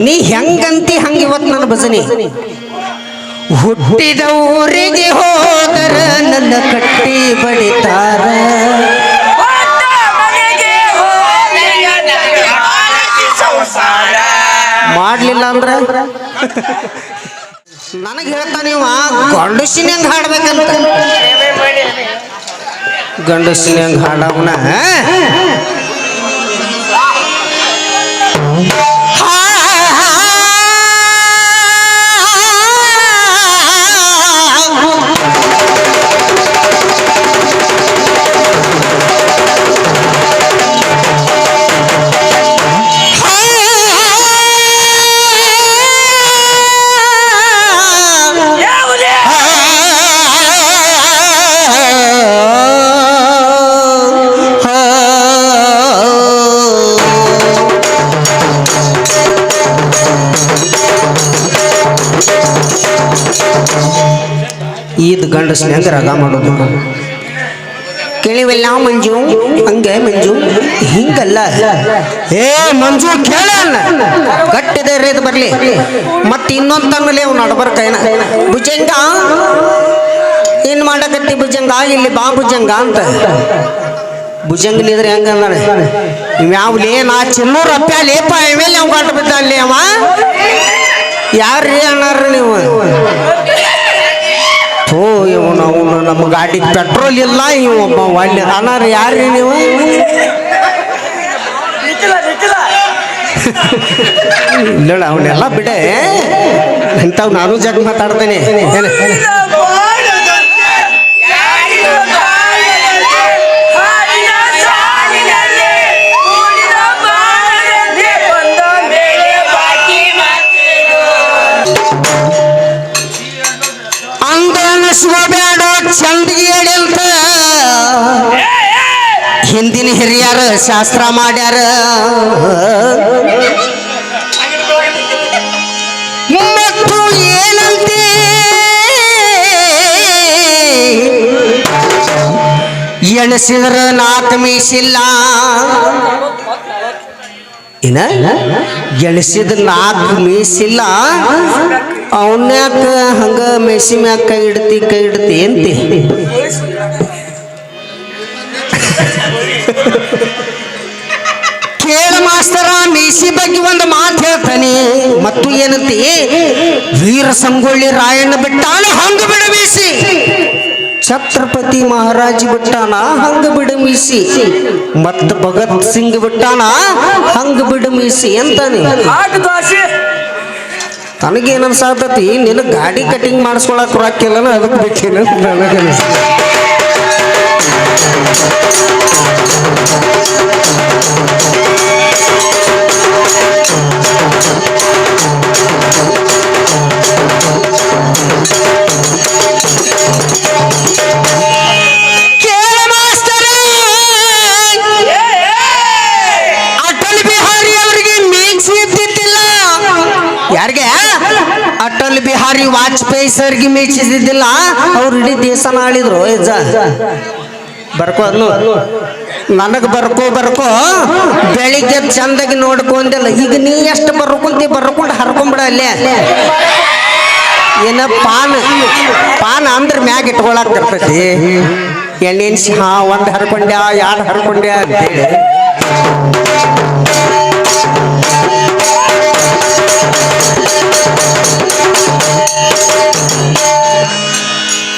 ನೀ ಹೆಂಗಂತಿ ಹಂಗಿವತ್ ನನ್ನ ಭಜನೆ ಹುಟ್ಟಿದ ಊರಿಗೆ ಹೋದರ ನನ್ನ ಕಟ್ಟಿ ಬಡಿತಾರ ಮಾಡ್ಲಿಲ್ಲ ಅಂದ್ರ ನನಗೆ ಹೇಳ್ತಾನ ಇವ ಗಂಡಸಿನ ಹೆಂಗ್ ಹಾಡ್ಬೇಕಂತ ಗಂಡಸಿನ ಹೆಂಗ್ ಹಾಡವನ ಈದ್ ಗಂಡಸ್ನ ಹೆಂಗ ರಾಗ ಮಾಡೋದು ಕೇಳಿವೆಲ್ಲ ಮಂಜು ಹಂಗೆ ಮಂಜು ಹಿಂಗಲ್ಲ ಏ ಮಂಜು ಕೇಳ ಗಟ್ಟಿದೆ ರೇದು ಬರ್ಲಿ ಮತ್ತೆ ಇನ್ನೊಂದು ತನ್ನಲ್ಲಿ ಅವ್ನು ನಡ್ಬರ್ ಕೈನ ಭುಜಂಗ ಏನ್ ಮಾಡಕತ್ತಿ ಭುಜಂಗ ಇಲ್ಲಿ ಬಾ ಭುಜಂಗ ಅಂತ ಭುಜಂಗಲಿದ್ರೆ ಹೆಂಗ ಯಾವ್ಲೇ ನಾ ಚಿನ್ನೂರು ಅಪ್ಪ ಲೇಪ ಇಮೇಲೆ ಅವ್ ಗಂಟು ಬಿದ್ದ ಅಲ್ಲಿ ಅವ ಯಾರ್ರೀ ಅಣ್ಣಾರ ನೀವು ಓ ಇವನು ಅವನು ನಮ್ಮ ಗಾಡಿಗೆ ಪೆಟ್ರೋಲ್ ಇಲ್ಲ ಇವ ಒಬ್ಬ ಒಳ್ಳೆ ಅನಾರ ಯಾರ್ರಿ ನೀವು ಇಲ್ಲ ಅವನ್ನೆಲ್ಲ ಬಿಡೆ ಇಂಥವ್ ನಾನು ಜಗ್ ಮಾತಾಡ್ತೇನೆ ಚಂದಿಗೆ ಅಂತ ಹಿಂದಿನ ಹಿರಿಯರು ಶಾಸ್ತ್ರ ಮಾಡ್ಯಾರ ಮತ್ತು ಏನಂತೆ ಎಣಸಿದ್ರ ನಾಲ್ಕು ಮೀಸಿಲ್ಲ ಏನ ಎಣಸಿದ ನಾಲ್ಕು ಮೀಸಿಲ್ಲ ಅವನ್ಯಾಕ ಹಂಗ ಮೆಸಿ ಮ್ಯಾಕ ಕೈ ಇಡ್ತಿ ಅಂತಿ ಕೇಳ ಮಾಸ್ತರ ಮೀಸಿ ಬಗ್ಗೆ ಒಂದು ಮಾತು ಹೇಳ್ತಾನೆ ಮತ್ತು ಏನಂತಿ ವೀರ ಸಂಗೊಳ್ಳಿ ರಾಯಣ್ಣ ಬಿಟ್ಟಾನ ಹಂಗ ಬಿಡ ಮೀಸಿ ಛತ್ರಪತಿ ಮಹಾರಾಜ್ ಬಿಟ್ಟಾನ ಹಂಗ ಬಿಡ ಮೀಸಿ ಮತ್ತ ಭಗತ್ ಸಿಂಗ್ ಬಿಟ್ಟಾನ ಹಂಗ ಬಿಡ ಮೀಸಿ ಅಂತಾನೆ ನನಗೇನು ಅನ್ಸಾತತಿ ನಿನ್ನ ಗಾಡಿ ಕಟಿಂಗ್ ಮಾಡಿಸ್ಕೊಳಕ್ ರೊಕ್ಕಿಲ್ಲ ಅದಕ್ಕೆ ಬೇಕೇನು ನನಗನ್ಸ ಅಟಲ್ ಬಿಹಾರಿ ಅವರಿಗೆ ಮೀನ್ಸ್ ಇದ್ದಿದ್ದಿಲ್ಲ ಯಾರಿಗೆ ಅಟಲ್ ಬಿಹಾರಿ ವಾಜಪೇಯಿ ಸರ್ಗೆ ಮೀಚಿದ್ದಿಲ್ಲ ಅವ್ರು ಇಡೀ ದೇಶನ ಆಳಿದ್ರು ಯಜ್ಜ ಬರ್ಕೋ ಅನ್ನು ನನಗೆ ಬರ್ಕೋ ಬೆಳಿಗ್ಗೆ ಚಂದಾಗಿ ನೋಡ್ಕೊಂದಿಲ್ಲ ಈಗ ನೀ ಎಷ್ಟು ಬರ್ಕೊಂಡು ಹರ್ಕೊಂಬಿಡ ಅಲ್ಲೇ ಏನ ಪಾನ್ ಅಂದ್ರೆ ಮ್ಯಾಗ ಇಟ್ಕೊಳಕ್ ಬರ್ತೈತಿ ಎಣ್ಣೆನ್ಸಿ ಒಂದು ಹರ್ಕೊಂಡ್ಯಾ ಎರಡು ಹರ್ಕೊಂಡ್ಯಾ ಅಂತೇಳಿ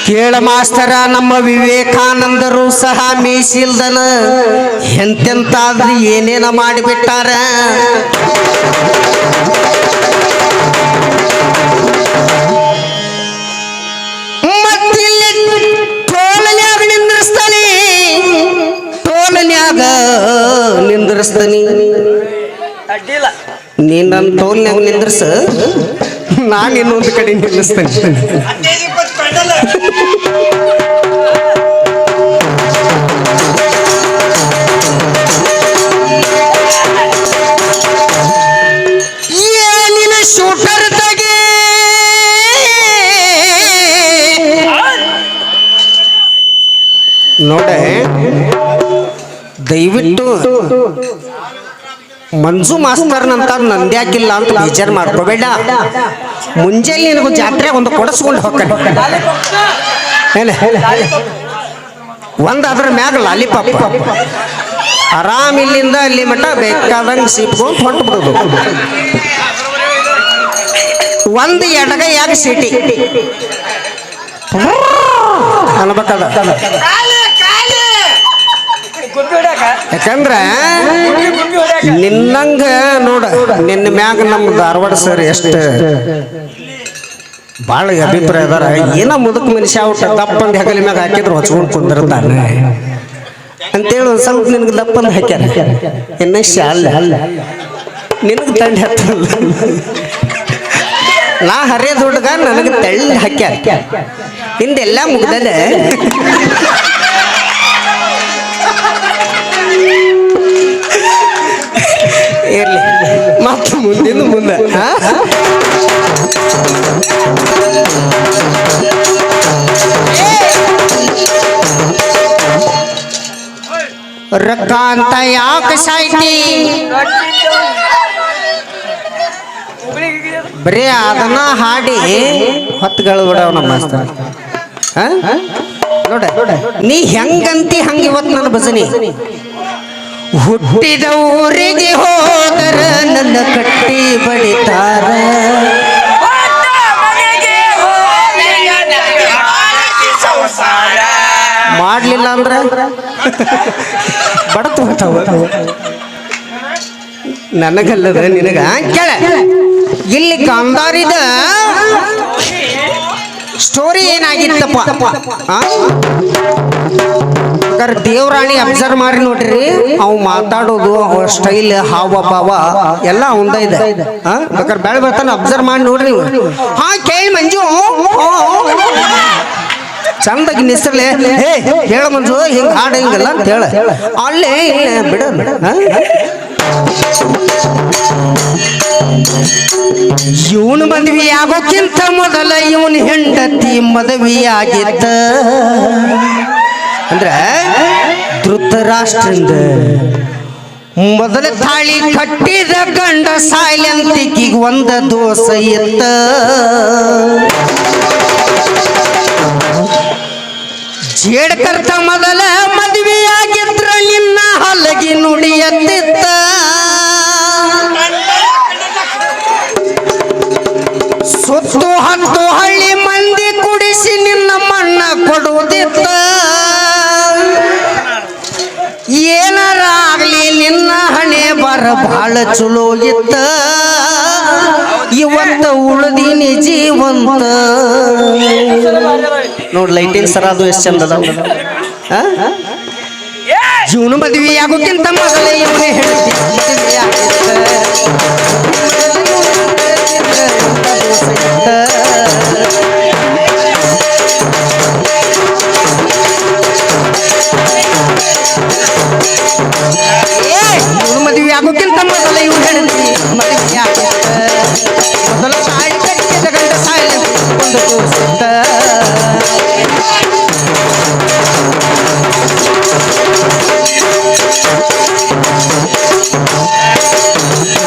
ಕೇಳ ಮಾಸ್ತರ ನಮ್ಮ ವಿವೇಕಾನಂದರು ಸಹ ಮೀಸಿಲ್ದನ ಎಂತೆಂತಾದ್ರೂ ಏನೇನ ಮಾಡಿಬಿಟ್ಟಾರ ಮತ್ತಿಲ್ಲಿ ಟೋಲನ್ಯಾಗ ನಿಂದ್ರಸ್ತಾನಿ ನೀನ್ ನನ್ನ ಟೋಲ್ನ್ಯಾಗ ನಿಂದ್ರಸ ನಾನು ಇನ್ನೊಂದು ಕಡೆ ನಿಲ್ಲಿಸ್ತೇನೆ ಏನಿನ ಶೂಟರ್ ತಗೆ ನೋಡೆ ದಯವಿಟ್ಟು ಮಂಜು ಮಾಸ್ತರ್ನಂತ ನಂದ್ಯಾಕಿಲ್ಲ ಅಂತ ವಿಚಾರ ಮಾಡ್ಕೋಬೇಡ. ಮುಂಜಾನೆ ನಿನಗೂ ಜಾತ್ರೆ ಒಂದು ಕೊಡಿಸ್ಕೊಂಡು ಹೋಗ್ತಾನೆ ಒಂದು ಅದ್ರ ಮ್ಯಾಗ ಲಾಲಿಪಾಪ್ ಆರಾಮ್ ಇಲ್ಲಿಂದ ಅಲ್ಲಿ ಮಟ್ಟ ಬೇಕಾದಂಗೆ ಸಿಪ್ಕೊಂಡು ಹೊಂಟು ಬಿಡೋದು. ಒಂದು ಎಡಗೈಯಾಗ ಸೀಟಿ ಅನ್ಬೇಕದ. ಯಾಕಂದ್ರ ನಿನ್ನಂಗ ನೋಡ ನಿನ್ನ ಮ್ಯಾಗ ನಮ್ಮ ಧಾರವಾಡ ಸರ್ ಎಷ್ಟು ಭಾಳ ಅಭಿಪ್ರಾಯ ಅದಾರ. ಏನೋ ಮುದುಕ್ ಮನುಷ್ಯ ಊಟ ದಪ್ಪಂದು ಹೆಗಲ ಮ್ಯಾಗ ಹಾಕಿದ್ರು ಹೊಚ್ಕೊಂಡು ಕುಂದಿರ್ತಾನೆ ಅಂತೇಳಿ ಒಂದು ಸ್ವಲ್ಪ ನಿನಗೆ ದಪ್ಪಂದು ಹಾಕ್ಯಾರ. ಇನ್ನ ಶಾಲ ನಿನಗೆ ತಂಡ ಹತ್ತಲ್ಲ. ನಾ ಹರಿಯದ ಹುಡುಗ ನನಗೆ ತೆಳ್ಳಿ ಹಾಕ್ಯಾರ. ಹಿಂದೆಲ್ಲ ಮುಗ್ದದೆ ಇರ್ಲಿ ಮತ್ತು ಮುಂದಿನ ಮುಂದೆ ರೊಕ್ಕ ಅಂತ ಯಾಕೆ ಸಾಯ್ತಿ ಬರೀ ಅದನ್ನ ಹಾಡಿ ಹೊತ್ತುಗಳು ಬಿಡವ ನಮ್ಮ ಮಾಸ್ತರ್. ನೋಡ ನೀ ಹೆಂಗಂತಿ ಹಂಗ ಇವತ್ತು ನನ್ನ ಭಜನೆ. ಹುಟ್ಟಿದ ಊರಿಗೆ ಹೋದರ ನನ್ನ ಕಟ್ಟಿ ಬಡಿತಾರ, ಮಾಡ್ಲಿಲ್ಲ ಅಂದ್ರ ಬಡತು ಹೊಟ್ಟವ. ನನಗಲ್ಲದ ನಿನಗ ಕೇಳ. ಇಲ್ಲಿ ಕಾಂದಾರಿದ ಸ್ಟೋರಿ ಏನಾಗಿತ್ತಪ್ಪ? ದೇವರಾಣಿ ಅಬ್ಸರ್ವ್ ಮಾಡಿ ನೋಡ್ರಿ, ಅವ್ ಮಾತಾಡೋದು ಅವ ಸ್ಟೈಲ್ ಹಾವ ಭಾವ ಎಲ್ಲ ಅವಂದ ಇದೆ. ಬೇಕಾದ್ರೆ ಬೆಳೆ ಬರ್ತಾನೆ ಅಬ್ಸರ್ವ್ ಮಾಡಿ ನೋಡ್ರಿ ನೀವು. ಹಾ ಕೇಳಿ ಮಂಜು ಚಂದಾಗಿ ನಿಸರ್ಲೆ ಹೇ ಹೇಳ ಮಂಜು ಹಿಂಗ ಹಾಡ ಹಿಂಗಲ್ಲ ಅಂತ ಹೇಳ. ಅಲ್ಲೇ ಇಲ್ಲ ಬಿಡ ಬಿಡ. ಇವನು ಮದ್ವಿ ಆಗೋಕ್ಕಿಂತ ಮೊದಲ ಇವನ್ ಹೆಂಡತಿ ಮದುವೆಯಾಗಿದ್ದ. ಅಂದ್ರ ಧೃತರಾಷ್ಟ್ರಿಂದ ಮೊದಲ ತಾಳಿ ಕಟ್ಟಿದ ಗಂಡ ಸಾಯ್ಲಂತಿಕಿಗೆ ಒಂದ ದೋಷ ಇತ್ತ. ಜೇಡ್ಕರ್ತ ಮೊದಲ ಮದುವೆಯಾಗಿದ್ರ ನಿನ್ನ ಹಲಗಿ ನುಡಿಯತ್ತಿತ್ತ. ಸುತ್ತು ಹತ್ತು ಹಳ್ಳಿ ಮಂದಿ ಕುಡಿಸಿ ನಿನ್ನ ಮಣ್ಣ ಕೊಡುವುದಿತ್ತ. ಏನಾರ ಆಗ್ಲಿ ನಿನ್ನ ಹಣೆ ಬರ ಬಹಳ ಚಲೋ ಇತ್ತ. ಇವತ್ತ ಉಳ್ದೀನಿ ಜೀವಂತ. ನೋಡ್ ಲೈಟಿನ ಸರ ಅದು ಎಷ್ಟು ಚಂದ ಅದಾವ. ಜೀವನ ಮದುವೆ ಆಗೋಕ್ಕಿಂತ ಮೊದಲ ಇವನೇ ಹೇಳ್ತೀನಿ ಮದುವೆ ಮದುವೆ ಆಗೋಕ್ಕಿಂತ ಮೊದಲ ಇವ್ ಹೇಳ್ತೀನಿ ಮದುವೆ ಮೊದಲ ತಾಳಿ ಕಟ್ಟಿದ ಗಂಡ ಸಾಯಿಲೆ ಒಂದು ತೋರಿಸಿದ್ದ.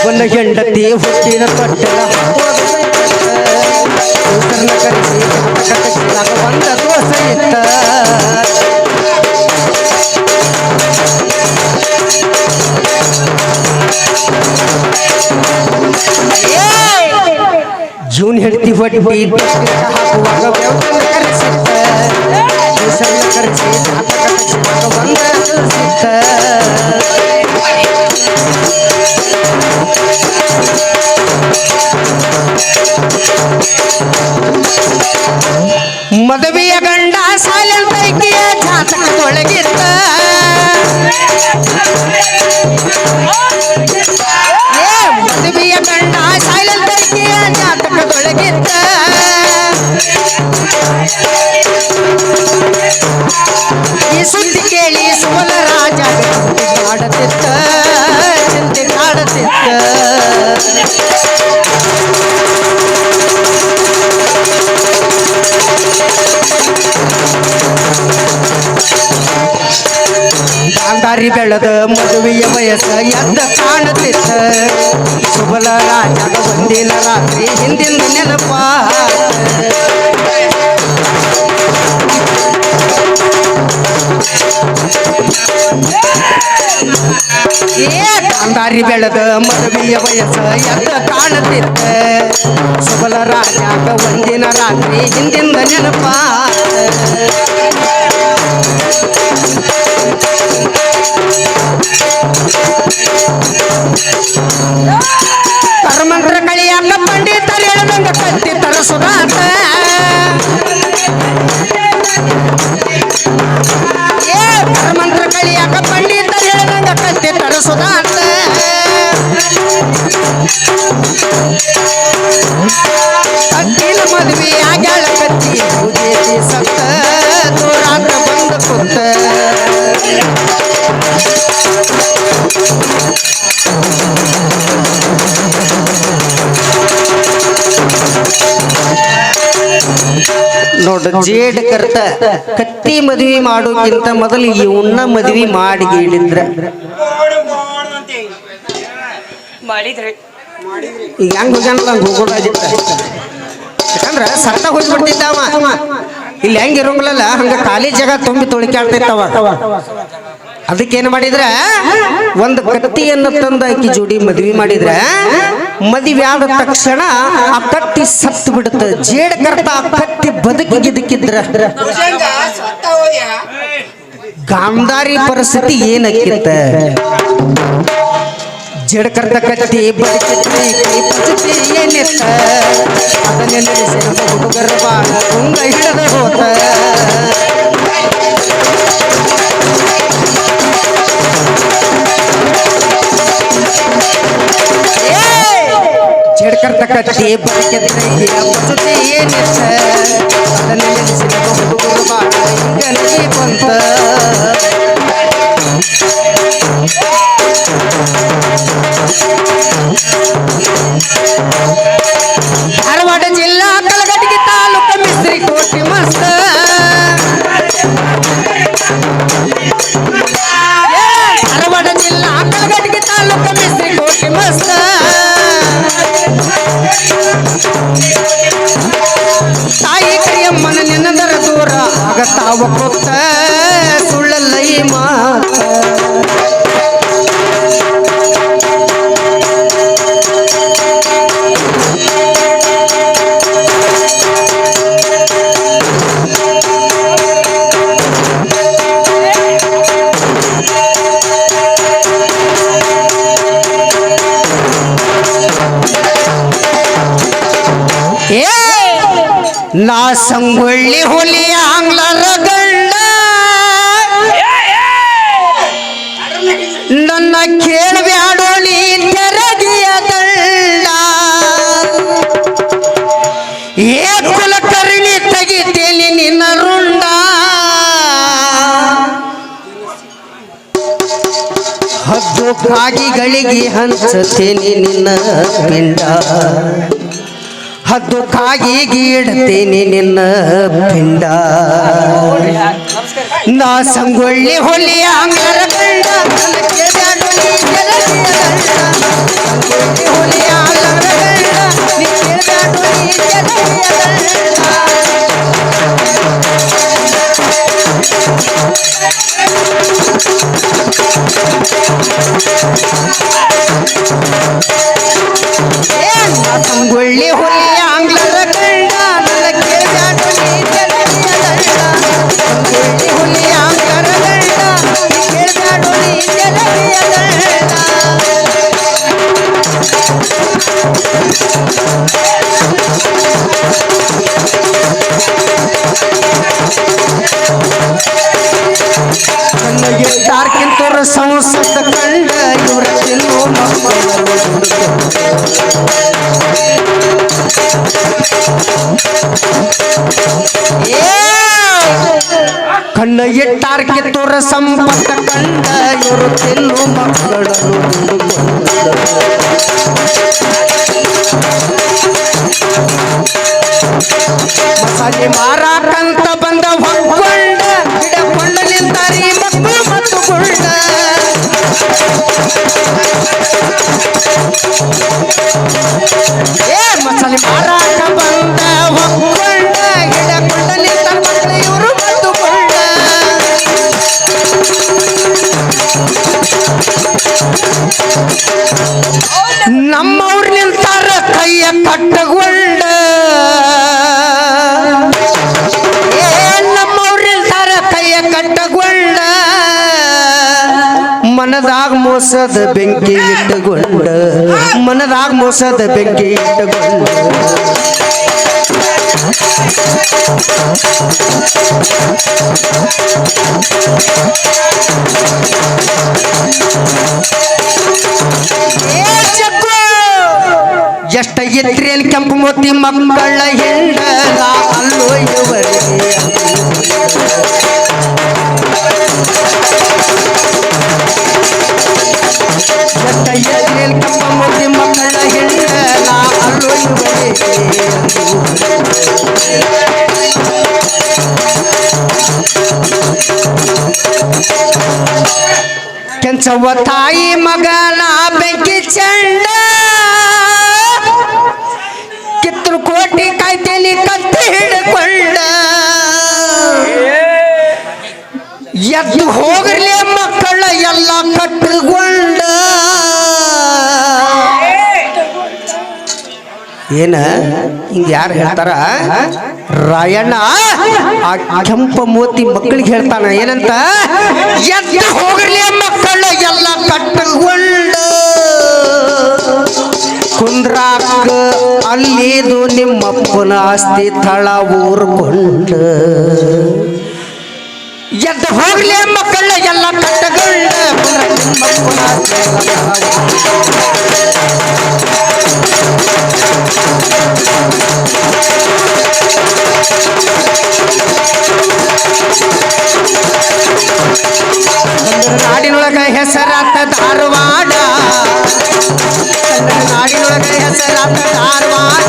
ಒಂದು ಹೆಂಡತಿ ಹುಟ್ಟಿದ ತೊಟ್ಟಲ ಕರೆಸಿ ಒಂದ ದೋಷ ಇತ್ತ. ಜೂನ್ ಹೆಂಡತಿ ಹೊಟ್ಟಿ ಹಾಕುವಾಗ ಬೆವರನ್ನ ಕರೆಸಿತ್ತ. ಕರೆಸಿ ಒಂದ ದೋಷ ಮದುವೆಯ ಗಂಡ ಸಾಲಂತೈಕಿಯ ಜಾತಕದೊಳಗಿತ್ತ. ಮದುವೆಯ ಗಂಡ ಸಾಲಂತೈಕಿಯ ಜಾತಕದೊಳಗಿತ್ತ. ಈ ಸುದ್ದಿ ಕೇಳಿ ಸುವಲ ರಾಜ ಗಾಂಧಾರಿ ಬೆಳೆದ ಮದುವೆಯ ವಯಸ್ಸ ಎದ್ದ ಕಾಣುತ್ತಿತ್ತ ಸುಬಲ ರಾಜಾಗ ಒಂದಿನ ರಾತ್ರಿ ಹಿಂದಿನ ನೆನಪ ಗಾಂಧಾರಿ ಬೆಳೆದ ಮದುವೆಯ ವಯಸ್ಸ ಎದ್ದ ಕಾಣುತ್ತಿತ್ತ ಸುಬಲ ರಾಜಾಗ ಒಂದಿನ ರಾತ್ರಿ ಹಿಂದಿನ ನೆನಪ ಕರ್ಮಂತ್ರ ಕಳಿಯಾಕ ಪಂಡಿತರು ಹೇಳದಂಗ ಕತ್ತಿ ತರಿಸುದಾತ ಕರ್ಮಂತ್ರ ಕಳಿಯಾಕ ಪಂಡಿತರು ಹೇಳದಂಗ ಕತ್ತಿ ತರಿಸುದಾತ ಕತ್ತಿನ ಮದುವೆ ಆಗ್ಯಾಳ ಕತ್ತಿ ಪೂಜೆ ಸತ್ತ ದೂರಾಂತ ಬಂದ ಕುತ್ತ ನೋಡ್ರಿ ಜೇಡ್ ಕರ್ತ ಕತ್ತಿ ಮದುವೆ ಮಾಡೋಕ್ಕಿಂತ ಮೊದಲು ಇವನ್ನ ಮದುವೆ ಮಾಡಿ ಹೇಳಿದ್ರ ಈಗ ಹೆಂಗ್ ಹೋಗ್ಯಾನಲ್ಲ ಹಂಗ ಹೋಗೋದಾಗಿತ್ತ ಯಾಕಂದ್ರ ಸತ್ತ ಹೋಗ್ಬಿಡ್ತಿದ್ದಾವ ಇಲ್ಲಿ ಹೆಂಗ ಇರೋಂಗಿಲ್ಲ ಹಂಗ ಖಾಲಿ ಜಾಗ ತುಂಬಿ ತೊಳಿಕಾಡ್ತಿರ್ತಾವ ಅದಕ್ಕೇನು ಮಾಡಿದ್ರ ಒಂದು ಕತ್ತಿಯನ್ನು ತಂದ ಆಕಿ ಜೋಡಿ ಮದ್ವಿ ಮಾಡಿದ್ರ ಮದುವೆ ಆದ ತಕ್ಷಣ ಆ ಕತ್ತಿ ಸತ್ತು ಬಿಡುತ್ತ ಜೇಡ ಕರ್ತ ಆ ಕತ್ತಿ ಬದುಕಿಗಿದ್ದಕ್ಕಿದ್ರ ಗಾಂಧಾರಿ ಪರಿಸ್ಥಿತಿ ಏನಕ್ಕಿತ್ತ ಜೇಡ ಕರ್ತ ಕತ್ತಿ ಬದುಕಿದ್ದ ಏನಿತ್ತ ಅದನ್ನೇ ನೆನೆಸಿ ನಮ್ಮ ಹುಡುಗರ ಬಾಳ ತುಂಗ ಹಿಡದ ಹೋತ ಜೇಡ್ಕರ್ತ ಕತ್ತಿ ಬದುಕಿದ್ದ ಏನಿತ್ತ ಅದನ್ನೇ ನೆನೆಸಿ ನಮ್ಮ ಹುಡುಗರ ಬಾಳ ಹಿಂಗನಿಗೆ ಬಂತ ಧಾರವಾಡ ಜಿಲ್ಲಾ ಕಲಘಟಗಿ ತಾಲೂಕು ಮಿಸ್ತ್ರಿ ಕೋಟಿ ಮಸ್ತ ಧಾರವಾಡ ಜಿಲ್ಲಾ ಕಲಘಟಗಿ ತಾಲೂಕು ಮಿಸ್ತ್ರಿ ಕೋಟಿ ಮಸ್ತ ತಾಯಿ ಕರಿಯಮ್ಮನ ನೆನದರ ದೂರ ಆಗತಾವ ಕೊತ್ತ ಸುಳ್ಳಲ್ಲ ಈ ಮಾತ ನಾ ಸಂಗೊಳ್ಳಿ ಹುಲಿ ಆಂಗ್ಲರ ಗಂಡ ನನ್ನ ಕೇಳಬ್ಯಾಡೋಳಿ ತೆರಗಿಯ ದಂಡ ಏ ಕುಲಕರ್ಣಿ ತೆಗಿತೇನೆ ನಿನ್ನ ರುಂಡ ಹದ್ದು ಕಾಗಿಗಳಿಗೆ ಹಂಚತೇನೆ ನಿನ್ನ ಪಿಂಡ ಹದ್ದು ಕಾಗಿಗೆ ಇಡ್ತೇನೆ ನಿನ್ನ ಪಿಂಡ ನಾ ಸಂಗೊಳ್ಳಿ ಹೊಲಿ ಆಂಗ್ಲರ ಗಂಡ ಹೊಲಿ ಆಂಗ್ಲರ ಸಂಗೊಳ್ಳಿ ಹೊಲಿ ಆಂಗ್ಲರ ಗಂಡ ನನ್ನ ಕೇಳ್ಯಾಡು ನೀ ಜನರಿಯ ದಂಡ ಸಂಗೊಳ್ಳಿ ಹೊಲಿ ಆಂಗ್ಲರ ಗಂಡ ಕೇಳ್ಯಾಡು ನೀ ಜನರಿಯ ದಂಡ ಕಣ್ಣಿಗೆ ದಾರ್ಕಿಂತರು ಸಂಸದ ಕಂಡ ಇವರ ತಿನ್ನು ಕಣ್ಣ ಇಟ್ಟಾರ್ಗೆ ತೋರ ಸಂಪತ್ತ ಕಂಡ ಇವರು ತಿನ್ನು ಮಕ್ಕಳನ್ನು ಮಸಾಲೆ ಮಾರಾಕಂತ ಬಂದ ಹೊಂದ್ಕೊಂಡ ಗಿಡಕೊಂಡ ನಿಂತಾರಿ ಮಕ್ಕಳು ಮತ್ತು ಗುಂಡ ಮಸಲಿ ಮಾರಾಕ ಬಂದ ಒಕ್ಕೊಂಡ ಹಿಡಕೊಂಡಲಿ ತಮ್ಮ ಇವರು ಬಂದುಕೊಂಡ ನಮ್ಮವ್ರು ನಿಂತಾರ ಕೈಯ ಕಟ್ಟಗೊಂಡ ನಮ್ಮವ್ರು ನಿಂತಾರ ಕೈಯ ಕಟ್ಟಗೊಂಡ ಮನದಾಗ ಮೋಸದ ಬೆಂಕಿ ಇಟ್ಟುಕೊಂಡ ಮನದಾಗ ಮೋಸದ ಬೆಂಕಿ ಇಟ್ಟುಕೊಂಡ ಎಷ್ಟ ಎತ್ರೇನ್ ಕೆಂಪು ಮೋತಿ ಮಕ್ಕಳ ಹೆಂಡ ಅಲ್ಲೋ ಇವರಿಗೆ ಎಷ್ಟ ಎತ್ರೇನ್ ಕೆಂಪು ಮೋತಿ ಮಕ್ಕಳ ಹೆಂಡ ಅಲ್ಲೋ ಇವರಿಗೆ ಕೆಂಚವ್ವ ತಾಯಿ ಮಗನ ಬೆಂಕಿ ಚಂಡ ಕಿತ್ತರು ಕೋಟಿ ಕಾಯ್ತೇಲಿ ಕತ್ತಿ ಹಿಡ್ಕೊಂಡ ಎದ್ದು ಹೋಗ್ರಲಿ ಮಕ್ಕಳ ಎಲ್ಲ ಕಟ್ಟುಕೊಂಡ ಏನ ಹಿಂಗ ಯಾರು ಹೇಳ್ತಾರ ರಾಯಣ್ಣ ಆ ಕೆಂಪ ಮೋತಿ ಮಕ್ಕಳಿಗೆ ಹೇಳ್ತಾನ ಏನಂತ ಎದ್ದು ಹೋಗ್ರಲಿ ಮಕ್ಕಳ ಎಲ್ಲ ಕಟ್ಟುಕೊಂಡ ಕುಂದ್ರಾಕ ಅಲ್ಲಿದು ನಿಮ್ಮಪ್ಪನ ಆಸ್ತಿ ತಳ ಊರ್ಕೊಂಡ ಎದ್ದು ಹೋಗ್ಲಿ ಮಕ್ಕಳ ಎಲ್ಲ ಕಟ್ಟಗೊಂಡ ನಿಮ್ಮಪ್ಪನ ನಾಡಿನೊಳಗ ಹೆಸರಾತ ಧಾರವಾಡ ನಾಡಿನೊಳಗ ಹೆಸರಾತ ಧಾರವಾಡ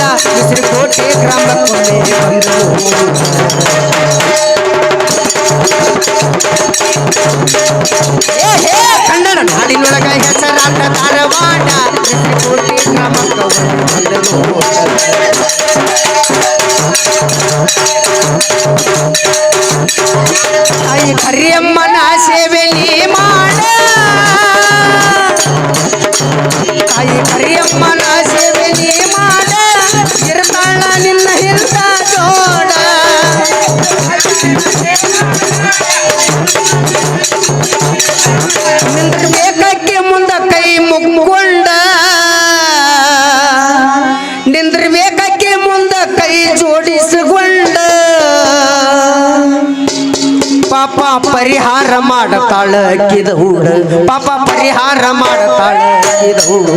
ಕೋಟೆ ಗ್ರಾಮಕ್ಕೊಮ್ಮೆ ಬಂದರು ಕನ್ನಡ ನಾಡಿನೊಳಗ ಹೆಸರಾತ ಧಾರವಾಡ ಕೋಟೆ ಗ್ರಾಮಕ್ಕೊಮ್ಮೆ ಬಂದರು ತಾಯಿ ಕರಿಯಮ್ಮನ ಸೇವೆಲಿ ಮಾಡ ತಾಯಿ ಕರಿಯಮ್ಮನ ಸೇವೆಲಿ ಮಾಡ ಇರ್ತಾಳ ನಿನ್ನ ಹಿರ್ದ ಜೋಡ ನಿಂದ್ರಬೇಕಕ್ಕೆ ಮುಂದ ಕೈ ಮುಕ್ಕೊಂಡ ನಿಂದ್ರಬೇಕಕ್ಕೆ ಮುಂದ ಕೈ ಜೋಡಿಸಿಕೊಂಡ ಪಾಪ ಪರಿಹಾರ ಮಾಡತಾಳ ಕಿದೌಡ ಪಾಪ ಪರಿಹಾರ ಮಾಡತಾಳ ಕಿದೌಡ